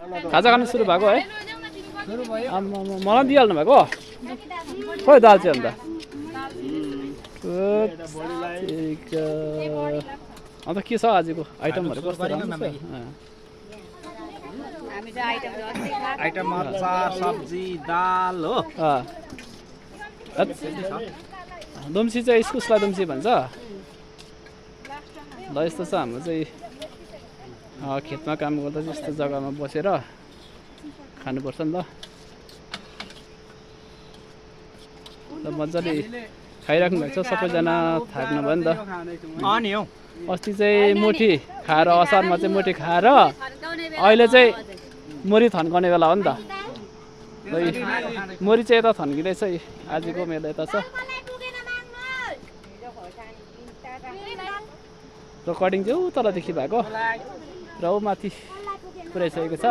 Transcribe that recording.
खाजा खानु सुरु भएको है मलाई दिइहाल्नु भएको खोइ दाल चाहिँ अन्त अन्त के छ आजको आइटमहरू कस्तो आइटम अचार सब्जी दाल हो दुम्सी चाहिँ इस्कुसलाई दुम्सी भन्छ ल यस्तो छ हाम्रो चाहिँ खेतमा काम गर्दा यस्तो जग्गामा बसेर खानुपर्छ नि त मजाले खाइराख्नु भएको छ सबैजना थाक्नु भयो नि त अनि हौ अस्ति चाहिँ मुठी खाएर असारमा चाहिँ मुठी खाएर अहिले चाहिँ मुरी थन्काउने बेला हो नि त मुरी चाहिँ यता थन्किँदैछ आजको मेरो यता छ रेकर्डिङ चाहिँ ऊ तलदेखि भएको र ऊ माथि पुऱ्याइसकेको छ